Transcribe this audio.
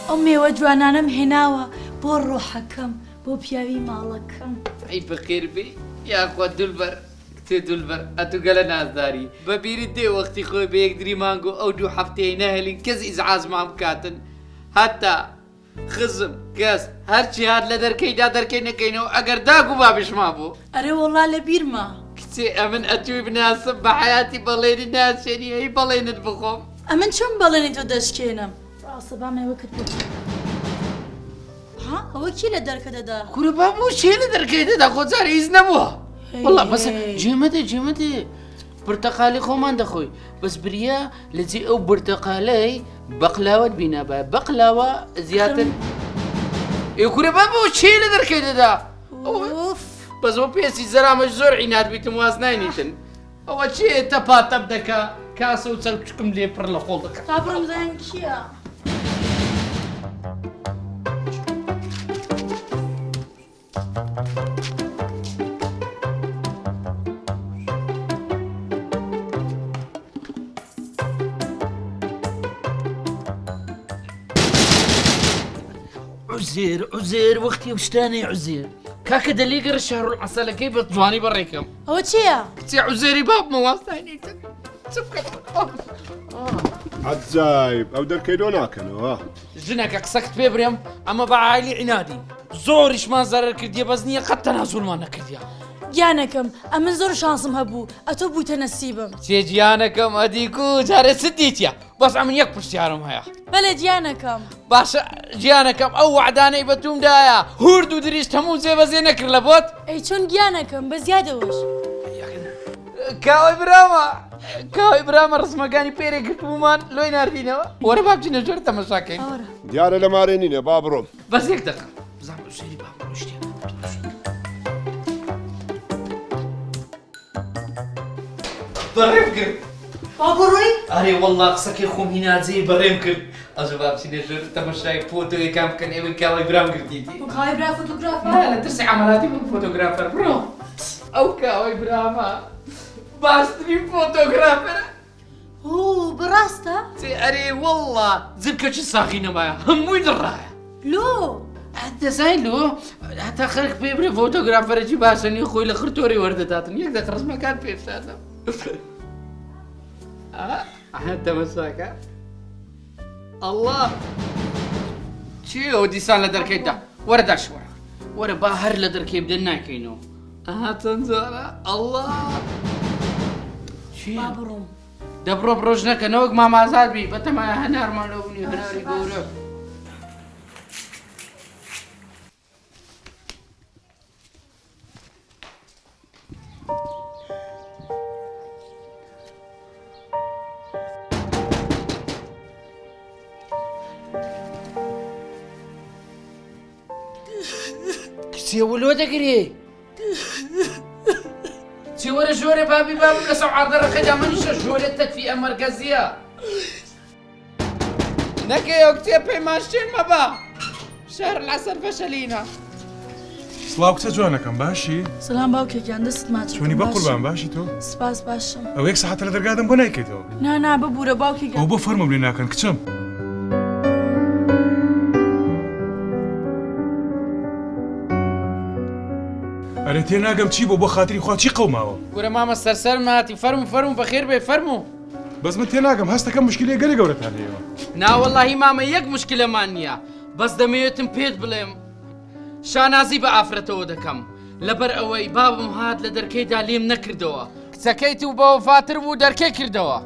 ئەو میوە جوانانم هێناوە بۆ ڕۆحەکەم بۆ پیاوی ماڵەکەم. ئەی بەخێربێ یاخوا دولبەر کتێ دولبەر ئەتو گەلە نازداری بەبیرت دێ وەختی خۆی بە یەکدری مانگۆ ئەو دوو هەفتەیە نەهێلین کەس ئیزعازمان بکاتن هەتا خزم کەس هەرچی هات لە دەرکەیدا دەرکەی نەکەینەوە ئەگەر داگ و بابشما بوو. ئەرێ وەڵا لە بیرما کچێ ئەمن ئەتوی بناسم بە حیاتی بەڵێنی ناسێنی ئەی بەڵێنت بخۆم. ئەمن چۆن بەڵێنی تۆ دەشکێنم ڕاستە با مێوە کرد بۆ ها ئەوە کی لە دەرکە دەدا؟ کورە بابوو چێ لە دەرکەی دەدا خۆجارە هیچ نەبووە. وەڵا بەس جێمەدێ پرتەقالی خۆمان دەخۆی بەس بریە لەجێ ئەو برتەقالەی بەقلاوەت بینابە بەقلاوە زیاتر کورە بابوو چێ لە دەرکەی دەدا؟ بەس بۆ پێسی زەرامەش زۆر عینات بیتم واز ناینیتن ئەوە چێ تەپاتەب دەکا کاسە و چەلچکم لێ پڕ لە خۆڵ دەکات. تا بڕم زان کییە؟ عوزێر وەختی ئەو شتانەی عوزێر کاکە دەلێگەڕ شارولعەسەلەکەی بە جوانی بەڕێکم. ئەوە چییە؟ کچێ عوزێری بابمە واستاینیتن چ بکەم؟ عەجایب ئەو دەرکەی دۆ ناکەنەوە. ژنەکە قسەکت پێ برێم ئەمە بە عایلی عینادی زۆریشمان زەرەر کردیە بەس نییە قەت تەنازوڵمان نەکردیە. گیانەکەم ئەمن زۆر شانسم هەبوو ئەتۆ بوویتە نەسیبم. چێ گیانەکەم ئەدیکو جارێ چ دیتیە بەس ئەمن یەک پرسیارم هەیە. بەلێ گیانەکەم. باشە گیانەکەم ئەو وعدانەی بەتومدایە هورد و دریشت هەموو جێبەجێ نەکرد لە بۆت؟ ئەی چۆن گیانەکەم بە زیادەوەش. کاوای برامە ڕسمەکانی پێرێ گرتبوومان لۆی ناردینەوە وەرە با بچینە ژۆر تەمەشاکەین. دیارە لە مارێ نینە با بڕۆم. بەس یەک دەقە بزانم سێری بابڕۆ شتێک بەڕێم کرد. با بڕۆی؟ ئەرێ وەڵڵا قسەکەی خۆم هیناجێی بەڕێم کرد ئەزە با بچینە ژۆر تەمەشای فۆتۆیەکان بکەن ئێوەی کاوای برام گرتیتی. کاوای برا فۆتۆگرافە؟ لە ترسی عەمەلاتی بوو فۆتۆگرافەر بڕۆ. ئەو کاوای برامە باشترین فۆتۆگرافەرە. بڕاستە؟ ئەرێ وەڵڵا زرکەچی ساقی نەمایە هەمووی دڕایە. لۆ دەزای لۆ هەتا خەرک پێ برێ فۆتۆگرافەرێکی باشەنی خۆی لە خرتۆری وەردەداتن یەک دەقە ڕسمەکان پێشادە. تەمەساکە ئەڵڵا چی ئەو دیسان لە دەرکەیتدا وەرە داشوەرە وەرە با هەر لە دەرکەی بدەن ناکەینەوە. چەند جارە ئەڵڵا چی با بڕۆم. دەبڕۆ بڕۆژ نەکە نەوەک مامازاد بی بەتەمایە هەنارمانەوە بوونی هەناری گەورە. کچێوە لۆ دەگرێ چی وەرە ژۆرە بابی بابم لە سەو عاردەڕەکەدا منیشە ژۆرە تەکفی ئەمەرگەزیە نەکەی ئەو کتێ پەیمان شتێن مەبە شەر لەسەر فەشەلینە. سڵاو کچە جوانەکەم باشی؟ سلام باوکێکیان دەست ماچ چۆنی بە قوربان باشی تۆ؟ سپاس باشم. ئەو یەک سەعاتە لە دەرگادەم بۆ نایکەیتەوە؟ نا ببوورە باوکێکیان. ئەو بۆ فەرمم لێ ناکەن کچم. ئەرێ تێ ناگەم چی بۆ خاتری خوا چی قەوماوە؟ گورە مامە سەرسەر ماتی فەرمو بەخێر بێ فەرمو. بەس من تێ ناگەم هەستەکەم مشکلێ گەلێ گەورەتان هەیەوە. ناوەڵڵاهی مامە یەک مشکلەمان نییە بەس دەمەوێتم پێت بڵێم شانازی بە ئافرەتەوە دەکەم لەبەر ئەوەی بابم هات لە دەرکەیدا لێم نەکردەوە کچەکەیت و بە وەفاتر بوو دەرکەی کردەوە.